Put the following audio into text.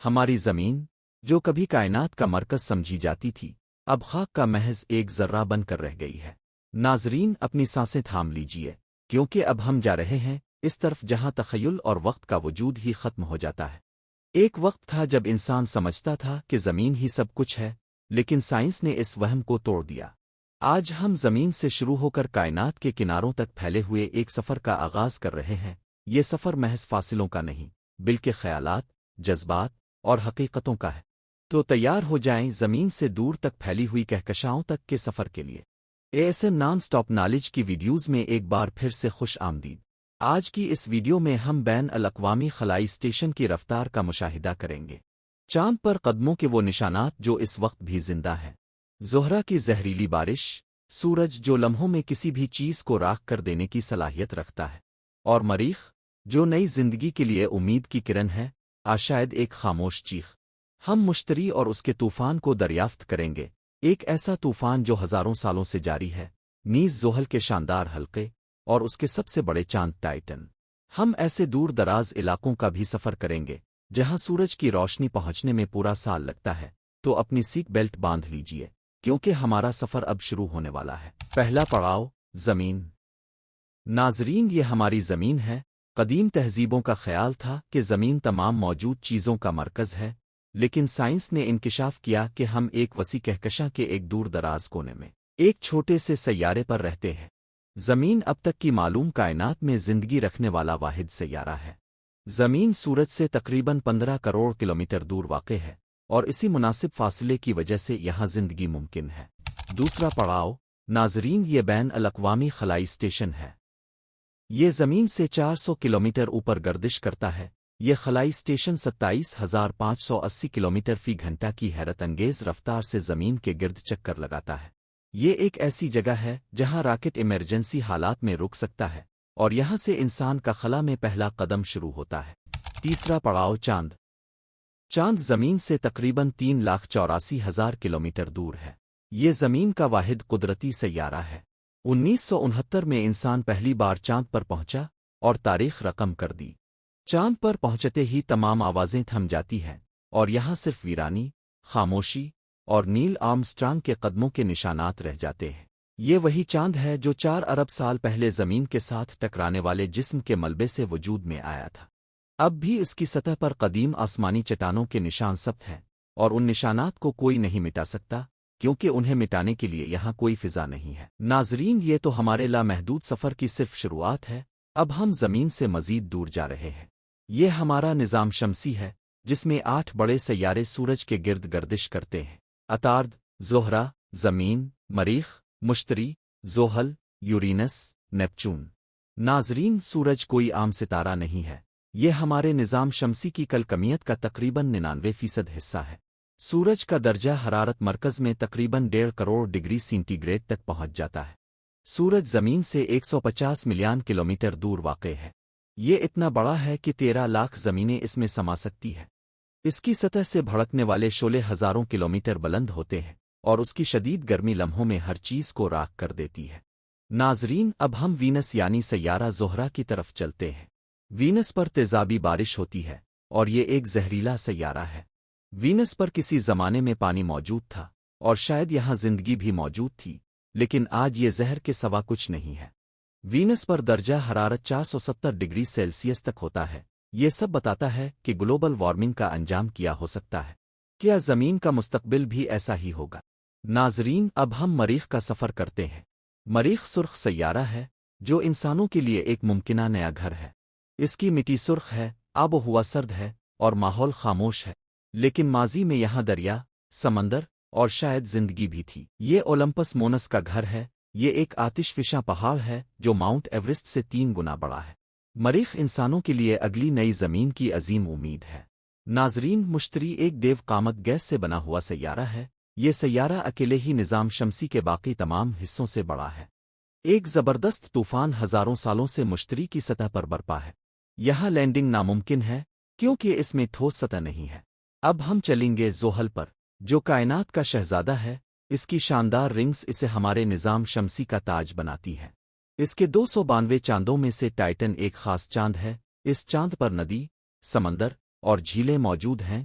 ہماری زمین جو کبھی کائنات کا مرکز سمجھی جاتی تھی اب خاک کا محض ایک ذرہ بن کر رہ گئی ہے۔ ناظرین اپنی سانسیں تھام لیجئے کیونکہ اب ہم جا رہے ہیں اس طرف جہاں تخیل اور وقت کا وجود ہی ختم ہو جاتا ہے۔ ایک وقت تھا جب انسان سمجھتا تھا کہ زمین ہی سب کچھ ہے، لیکن سائنس نے اس وہم کو توڑ دیا۔ آج ہم زمین سے شروع ہو کر کائنات کے کناروں تک پھیلے ہوئے ایک سفر کا آغاز کر رہے ہیں۔ یہ سفر محض فاصلوں کا نہیں بلکہ خیالات، جذبات اور حقیقتوں کا ہے۔ تو تیار ہو جائیں زمین سے دور تک پھیلی ہوئی کہکشاؤں تک کے سفر کے لیے۔ ایسے نان سٹاپ نالج کی ویڈیوز میں ایک بار پھر سے خوش آمدید۔ آج کی اس ویڈیو میں ہم بین الاقوامی خلائی اسٹیشن کی رفتار کا مشاہدہ کریں گے۔ چاند پر قدموں کے وہ نشانات جو اس وقت بھی زندہ ہیں، زہرہ کی زہریلی بارش، سورج جو لمحوں میں کسی بھی چیز کو راکھ کر دینے کی صلاحیت رکھتا ہے، اور مریخ جو نئی زندگی کے لیے امید کی کرن ہے، شاید ایک خاموش چیخ۔ ہم مشتری اور اس کے طوفان کو دریافت کریں گے، ایک ایسا طوفان جو ہزاروں سالوں سے جاری ہے، نیز زحل کے شاندار حلقے اور اس کے سب سے بڑے چاند ٹائٹن۔ ہم ایسے دور دراز علاقوں کا بھی سفر کریں گے جہاں سورج کی روشنی پہنچنے میں پورا سال لگتا ہے، تو اپنی سیٹ بیلٹ باندھ لیجئے کیونکہ ہمارا سفر اب شروع ہونے والا ہے۔ پہلا پڑاؤ، زمین۔ ناظرین یہ ہماری زمین ہے۔ قدیم تہذیبوں کا خیال تھا کہ زمین تمام موجود چیزوں کا مرکز ہے، لیکن سائنس نے انکشاف کیا کہ ہم ایک وسیع کہکشاں کے ایک دور دراز کونے میں ایک چھوٹے سے سیارے پر رہتے ہیں۔ زمین اب تک کی معلوم کائنات میں زندگی رکھنے والا واحد سیارہ ہے۔ زمین سورج سے تقریباً 15 کروڑ کلومیٹر دور واقع ہے، اور اسی مناسب فاصلے کی وجہ سے یہاں زندگی ممکن ہے۔ دوسرا پڑاؤ، ناظرین یہ بین الاقوامی خلائی اسٹیشن ہے۔ یہ زمین سے 400 کلومیٹر اوپر گردش کرتا ہے۔ یہ خلائی اسٹیشن 27,580 کلومیٹر فی گھنٹہ کی حیرت انگیز رفتار سے زمین کے گرد چکر لگاتا ہے۔ یہ ایک ایسی جگہ ہے جہاں راکٹ ایمرجنسی حالات میں رک سکتا ہے، اور یہاں سے انسان کا خلا میں پہلا قدم شروع ہوتا ہے۔ تیسرا پڑاؤ، چاند۔ چاند زمین سے تقریباً 3,84,000 کلومیٹر دور ہے۔ یہ زمین کا واحد قدرتی سیارہ ہے۔ 1969 میں انسان پہلی بار چاند پر پہنچا اور تاریخ رقم کر دی۔ چاند پر پہنچتے ہی تمام آوازیں تھم جاتی ہیں، اور یہاں صرف ویرانی، خاموشی اور نیل آرمسٹرانگ کے قدموں کے نشانات رہ جاتے ہیں۔ یہ وہی چاند ہے جو 4 ارب سال پہلے زمین کے ساتھ ٹکرانے والے جسم کے ملبے سے وجود میں آیا تھا۔ اب بھی اس کی سطح پر قدیم آسمانی چٹانوں کے نشان ثبت ہیں، اور ان نشانات کو کوئی نہیں مٹا سکتا کیونکہ انہیں مٹانے کے لیے یہاں کوئی فضا نہیں ہے۔ ناظرین یہ تو ہمارے لامحدود سفر کی صرف شروعات ہے، اب ہم زمین سے مزید دور جا رہے ہیں۔ یہ ہمارا نظام شمسی ہے جس میں 8 بڑے سیارے سورج کے گرد گردش کرتے ہیں: عطارد، زہرہ، زمین، مریخ، مشتری، زحل، یورینس، نیپچون۔ ناظرین سورج کوئی عام ستارہ نہیں ہے، یہ ہمارے نظام شمسی کی کل کمیت کا تقریباً 99% حصہ ہے۔ سورج کا درجہ حرارت مرکز میں تقریباً 1.5 کروڑ ڈگری سینٹی گریڈ تک پہنچ جاتا ہے۔ سورج زمین سے 150 ملین کلومیٹر دور واقع ہے۔ یہ اتنا بڑا ہے کہ 13 لاکھ زمینیں اس میں سما سکتی ہے۔ اس کی سطح سے بھڑکنے والے شعلے ہزاروں کلومیٹر بلند ہوتے ہیں، اور اس کی شدید گرمی لمحوں میں ہر چیز کو راکھ کر دیتی ہے۔ ناظرین اب ہم وینس یعنی سیارہ زہرہ کی طرف چلتے ہیں۔ وینس پر تیزابی بارش ہوتی ہے، اور یہ ایک زہریلا سیارہ ہے۔ وینس پر کسی زمانے میں پانی موجود تھا، اور شاید یہاں زندگی بھی موجود تھی، لیکن آج یہ زہر کے سوا کچھ نہیں ہے۔ وینس پر درجہ حرارت 470 ڈگری سیلسیس تک ہوتا ہے۔ یہ سب بتاتا ہے کہ گلوبل وارمنگ کا انجام کیا ہو سکتا ہے۔ کیا زمین کا مستقبل بھی ایسا ہی ہوگا؟ ناظرین اب ہم مریخ کا سفر کرتے ہیں۔ مریخ سرخ سیارہ ہے جو انسانوں کے لیے ایک ممکنہ نیا گھر ہے۔ اس کی مٹی سرخ ہے، آب و ہوا سرد ہے، اور ماحول خاموش ہے، لیکن ماضی میں یہاں دریا، سمندر اور شاید زندگی بھی تھی۔ یہ اولمپس مونس کا گھر ہے۔ یہ ایک آتش فشاں پہاڑ ہے جو ماؤنٹ ایورسٹ سے 3 گنا بڑا ہے۔ مریخ انسانوں کے لیے اگلی نئی زمین کی عظیم امید ہے۔ ناظرین مشتری ایک دیو قامت گیس سے بنا ہوا سیارہ ہے۔ یہ سیارہ اکیلے ہی نظام شمسی کے باقی تمام حصوں سے بڑا ہے۔ ایک زبردست طوفان ہزاروں سالوں سے مشتری کی سطح پر برپا ہے۔ یہاں لینڈنگ ناممکن ہے کیونکہ اس میں ٹھوس سطح نہیں ہے۔ اب ہم چلیں گے زحل پر، جو کائنات کا شہزادہ ہے۔ اس کی شاندار رنگز اسے ہمارے نظام شمسی کا تاج بناتی ہے۔ اس کے 292 چاندوں میں سے ٹائٹن ایک خاص چاند ہے۔ اس چاند پر ندی، سمندر اور جھیلیں موجود ہیں